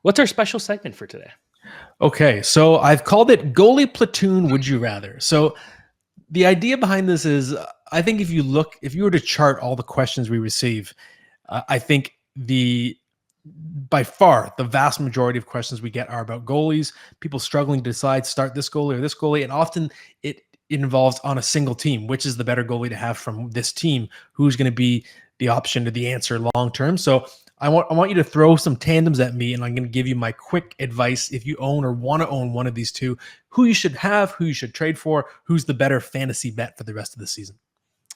What's our special segment for today? Okay, so I've called it goalie platoon would you rather. So the idea behind this is I think if you were to chart all the questions we receive, I think by far the vast majority of questions we get are about goalies, people struggling to decide start this goalie or this goalie, and often it involves on a single team, which is the better goalie to have from this team, who's going to be the option to the answer long term. So I want you to throw some tandems at me, and I'm going to give you my quick advice if you own or want to own one of these two, who you should have, who you should trade for, who's the better fantasy bet for the rest of the season.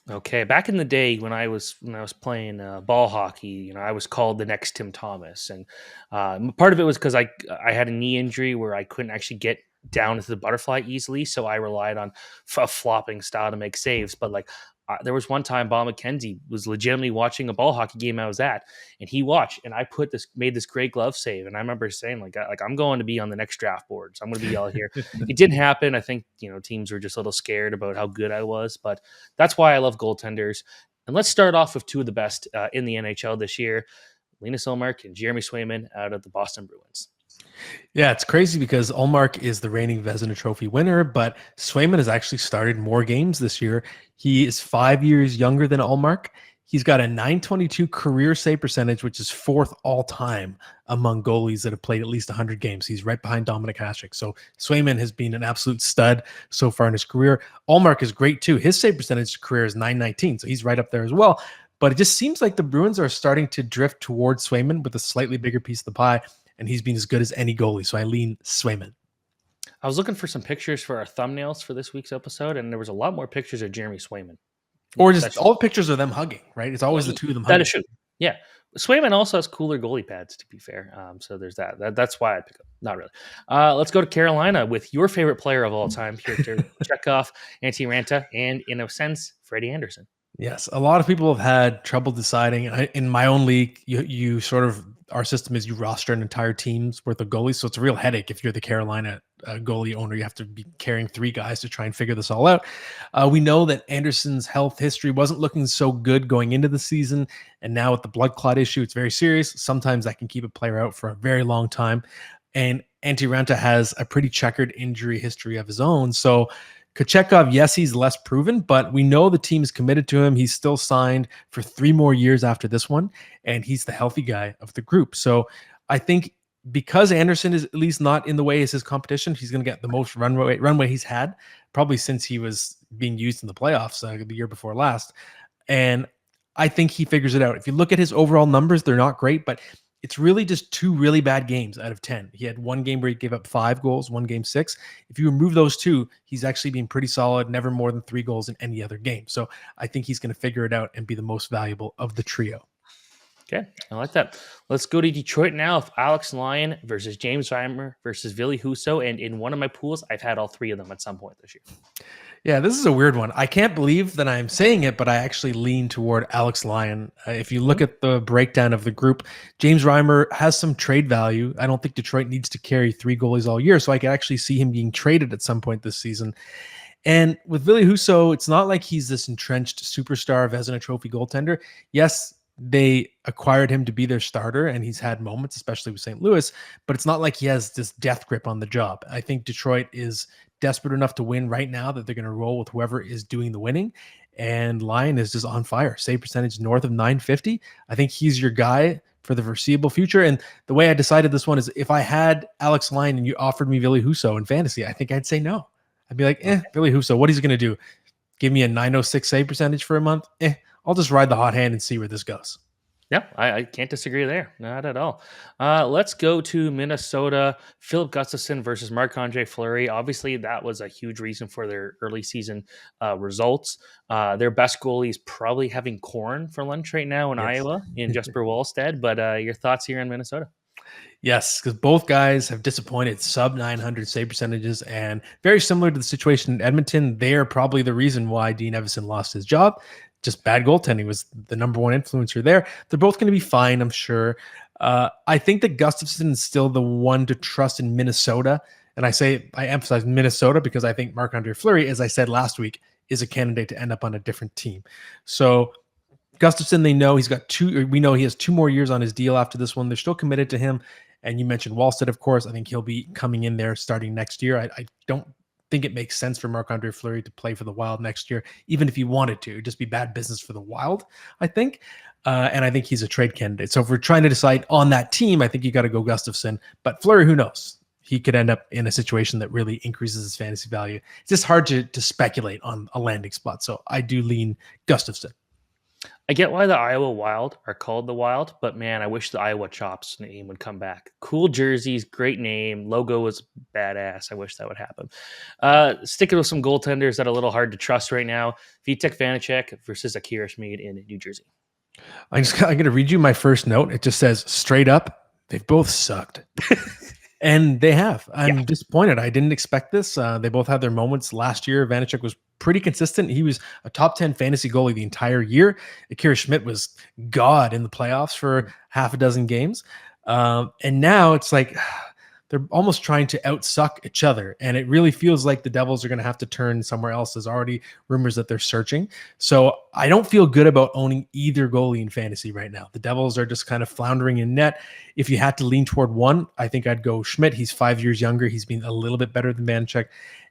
Okay, back in the day when I was playing ball hockey, I was called the next Tim Thomas, and part of it was because I had a knee injury where I couldn't actually get down into the butterfly easily, so I relied on a flopping style to make saves. But there was one time Bob McKenzie was legitimately watching a ball hockey game I was at, and he watched, and I made this great glove save, and I remember saying I'm going to be on the next draft board, so I'm going to be out here. It didn't happen. I think teams were just a little scared about how good I was, but that's why I love goaltenders. And let's start off with two of the best in the NHL this year, Linus Ullmark and Jeremy Swayman out of the Boston Bruins. Yeah, it's crazy because Ullmark is the reigning Vezina Trophy winner, but Swayman has actually started more games this year. He is 5 years younger than Ullmark. He's got a .922 career save percentage, which is fourth all time among goalies that have played at least 100 games. He's right behind Dominik Hasek. So Swayman has been an absolute stud so far in his career. Ullmark is great too. His save percentage career is .919, so he's right up there as well. But it just seems like the Bruins are starting to drift towards Swayman with a slightly bigger piece of the pie, and he's been as good as any goalie. So I lean Swayman. I was looking for some pictures for our thumbnails for this week's episode, and there was a lot more pictures of Jeremy Swayman. Or just all the pictures of them hugging, right? It's always the two of them hugging. That is true. Yeah. Swayman also has cooler goalie pads, to be fair. So there's that. That's why I pick up. Not really. Let's go to Carolina with your favorite player of all time, Pyotr, Kochetkov, Antti Raanta, and in a sense, Freddie Andersen. Yes, a lot of people have had trouble deciding. In my own league, you sort of, our system is you roster an entire team's worth of goalies, so it's a real headache if you're the Carolina goalie owner. You have to be carrying three guys to try and figure this all out. We know that Andersen's health history wasn't looking so good going into the season, and now with the blood clot issue, it's very serious. Sometimes that can keep a player out for a very long time, and Antti Raanta has a pretty checkered injury history of his own, so Kochetkov, yes, he's less proven, but we know the team is committed to him. He's still signed for 3 more years after this one, and he's the healthy guy of the group. So I think because Andersen is at least not in the way as his competition, he's going to get the most runway he's had, probably since he was being used in the playoffs the year before last. And I think he figures it out. If you look at his overall numbers, they're not great, but it's really just 2 really bad games out of 10. He had one game where he gave up 5 goals, one game 6. If you remove those 2, he's actually been pretty solid, never more than 3 goals in any other game. So I think he's going to figure it out and be the most valuable of the trio. Okay, I like that. Let's go to Detroit now with Alex Lyon versus James Reimer versus Ville Husso. And in one of my pools, I've had all 3 of them at some point this year. Yeah, this is a weird one. I can't believe that I'm saying it, but I actually lean toward Alex Lyon. If you look at the breakdown of the group, James Reimer has some trade value. I don't think Detroit needs to carry 3 goalies all year, so I could actually see him being traded at some point this season. And with Ville Husso, it's not like he's this entrenched superstar Vezina Trophy goaltender. Yes, they acquired him to be their starter, and he's had moments, especially with St. Louis, but it's not like he has this death grip on the job. I think Detroit is desperate enough to win right now that they're going to roll with whoever is doing the winning. And Lyon is just on fire. Save percentage north of .950. I think he's your guy for the foreseeable future. And the way I decided this one is if I had Alex Lyon and you offered me Ville Husso in fantasy, I think I'd say no. I'd be like, Ville Husso, what is he going to do? Give me a .906 save percentage for a month? I'll just ride the hot hand and see where this goes. Yeah, I can't disagree there. Not at all. Let's go to Minnesota. Filip Gustavsson versus Marc-Andre Fleury. Obviously, that was a huge reason for their early season results. Their best goalie is probably having corn for lunch right now in Iowa in Jesper Wallstead. But your thoughts here on Minnesota? Yes, because both guys have disappointed sub 900 save percentages, and very similar to the situation in Edmonton, they are probably the reason why Dean Evason lost his job. Just bad goaltending was the number one influencer there. They're both going to be fine, I'm sure. I think that Gustavsson is still the one to trust in Minnesota. And I emphasize Minnesota because I think Marc-Andre Fleury, as I said last week, is a candidate to end up on a different team. So Gustavsson, we know he has 2 more years on his deal after this one. They're still committed to him. And you mentioned Wallstedt, of course. I think he'll be coming in there starting next year. I don't think it makes sense for Marc-Andre Fleury to play for the Wild next year, even if he wanted to. It'd just be bad business for the Wild, I think. And I think he's a trade candidate. So if we're trying to decide on that team, I think you got to go Gustavsson. But Fleury, who knows? He could end up in a situation that really increases his fantasy value. It's just hard to speculate on a landing spot. So I do lean Gustavsson. I get why the Iowa Wild are called the Wild, but man, I wish the Iowa Chops name would come back. Cool jerseys, great name, logo was badass. I wish that would happen. Sticking with some goaltenders that are a little hard to trust right now. Vitek Vanecek versus Akira Schmid in New Jersey. I'm going to read you my first note. It just says, straight up, they've both sucked. And they have. I'm disappointed. I didn't expect this. They both had their moments last year. Vanecek was pretty consistent. He was a top 10 fantasy goalie the entire year. Akira Schmid was God in the playoffs for half a dozen games. And now it's like they're almost trying to outsuck each other. And it really feels like the Devils are going to have to turn somewhere else. There's already rumors that they're searching. So I don't feel good about owning either goalie in fantasy right now. The Devils are just kind of floundering in net. If you had to lean toward one, I think I'd go Schmidt. He's 5 years younger. He's been a little bit better than Vanecek.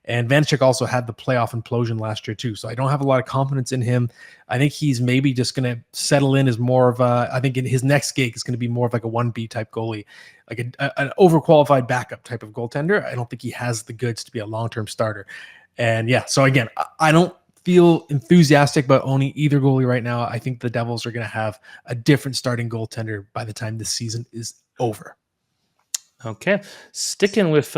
And Vanecek also had the playoff implosion last year too. So I don't have a lot of confidence in him. I think he's maybe just going to settle in as more of a, I think in his next gig is going to be more of like a 1B type goalie, like an overqualified backup type of goaltender. I don't think he has the goods to be a long-term starter. And yeah, so again, I don't feel enthusiastic about owning either goalie right now. I think the Devils are going to have a different starting goaltender by the time this season is over. Sticking with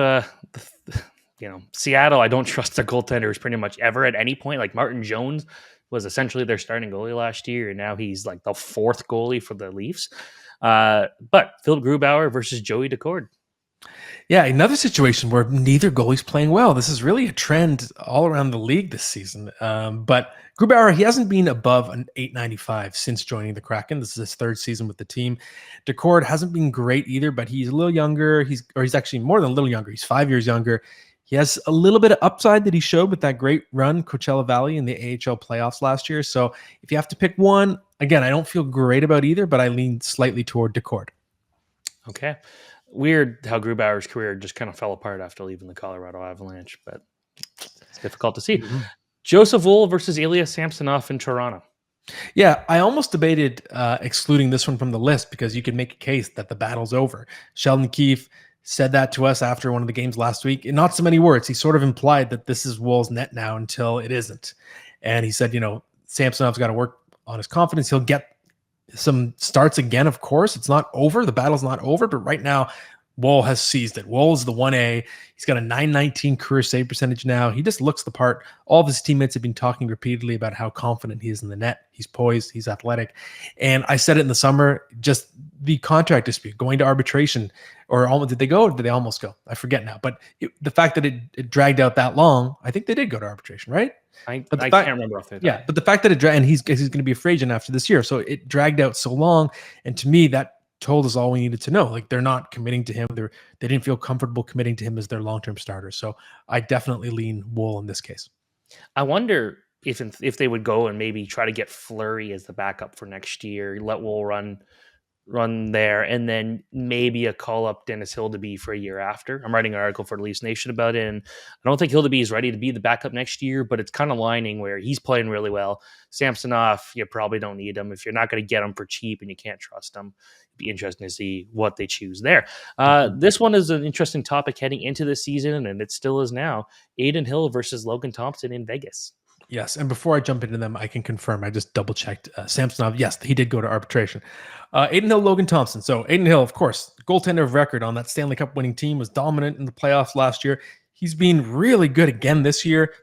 Seattle, I don't trust their goaltenders pretty much ever at any point. Like Martin Jones was essentially their starting goalie last year, and now he's like the fourth goalie for the Leafs. But Philipp Grubauer versus Joey Daccord. Yeah, another situation where neither goalie's playing well. This is really a trend all around the league this season. But Grubauer, he hasn't been above an 895 since joining the Kraken. This is his third season with the team. Daccord hasn't been great either, but he's a little younger. He's actually more than a little younger. He's 5 years younger. He has a little bit of upside that he showed with that great run, Coachella Valley, in the AHL playoffs last year. So if you have to pick one, again, I don't feel great about either, but I lean slightly toward Daccord. Okay. Weird how Grubauer's career just kind of fell apart after leaving the Colorado Avalanche, but it's difficult to see. Mm-hmm. Joseph Woll versus Ilya Samsonov in Toronto. Yeah, I almost debated excluding this one from the list because you could make a case that the battle's over. Sheldon Keefe said that to us after one of the games last week. In not so many words, he sort of implied that this is Woll's net now until it isn't. And he said, Samsonov's got to work on his confidence. He'll get some starts again, of course. It's not over. The battle's not over. But right now, Woll has seized it. Woll is the 1A. He's got a 919 career save percentage now. He just looks the part. All of his teammates have been talking repeatedly about how confident he is in the net. He's poised. He's athletic. And I said it in the summer, just the contract dispute, going to arbitration, or almost, did they go or did they almost go? I forget now. But the fact that it dragged out that long, I think they did go to arbitration, right? I can't remember off the top. Yeah, but the fact that it dragged, and he's going to be a free agent after this year. So it dragged out so long. And to me, that told us all we needed to know. Like, they're not committing to him. They didn't feel comfortable committing to him as their long-term starter. So I definitely lean Woll in this case. I wonder if they would go and maybe try to get Fleury as the backup for next year, let Woll run there, and then maybe a call up Dennis Hildeby for a year after. I'm writing an article for the Leafs Nation about it, and I don't think Hildeby is ready to be the backup next year, but it's kind of lining where he's playing really well. Samsonov, you probably don't need him. If you're not going to get him for cheap and you can't trust him, it'd be interesting to see what they choose there. This one is an interesting topic heading into the season, and it still is now. Adin Hill versus Logan Thompson in Vegas. Yes, and before I jump into them, I can confirm. I just double-checked. Samsonov, yes, he did go to arbitration. Adin Hill, Logan Thompson. So Adin Hill, of course, goaltender of record on that Stanley Cup winning team, was dominant in the playoffs last year. He's been really good again this year.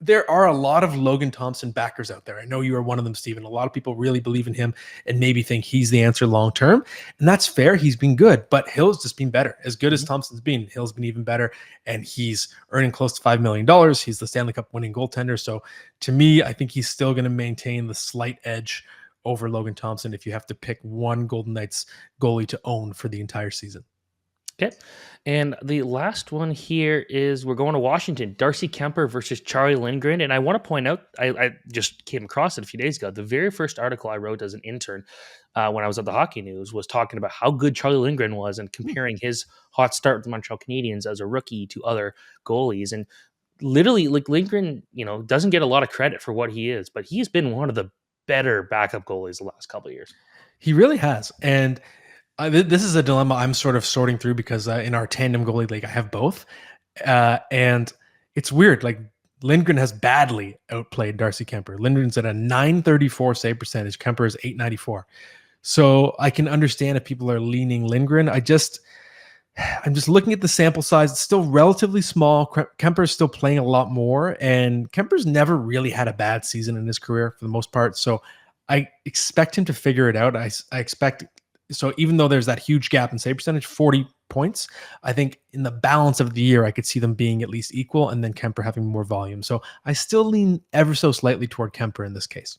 There are a lot of Logan Thompson backers out there. I know you are one of them, Stephen. A lot of people really believe in him and maybe think he's the answer long-term. And that's fair. He's been good, but Hill's just been better. As good as Thompson's been, Hill's been even better. And he's earning close to $5 million. He's the Stanley Cup winning goaltender. So to me, I think he's still going to maintain the slight edge over Logan Thompson if you have to pick one Golden Knights goalie to own for the entire season. Okay. And the last one here is we're going to Washington. Darcy Kuemper versus Charlie Lindgren. And I want to point out, I just came across it a few days ago. The very first article I wrote as an intern when I was at the Hockey News was talking about how good Charlie Lindgren was and comparing his hot start with the Montreal Canadiens as a rookie to other goalies. And literally, like Lindgren, doesn't get a lot of credit for what he is, but he's been one of the better backup goalies the last couple of years. He really has. And this is a dilemma I'm sort of sorting through because in our tandem goalie league, I have both. And it's weird. Like Lindgren has badly outplayed Darcy Kuemper. Lindgren's at a 934 save percentage. Kuemper is 894. So I can understand if people are leaning Lindgren. I'm just looking at the sample size. It's still relatively small. Kuemper's still playing a lot more. And Kemper's never really had a bad season in his career for the most part. So I expect him to figure it out. I expect so even though there's that huge gap in save percentage, 40 points, I think in the balance of the year, I could see them being at least equal and then Kuemper having more volume. So I still lean ever so slightly toward Kuemper in this case.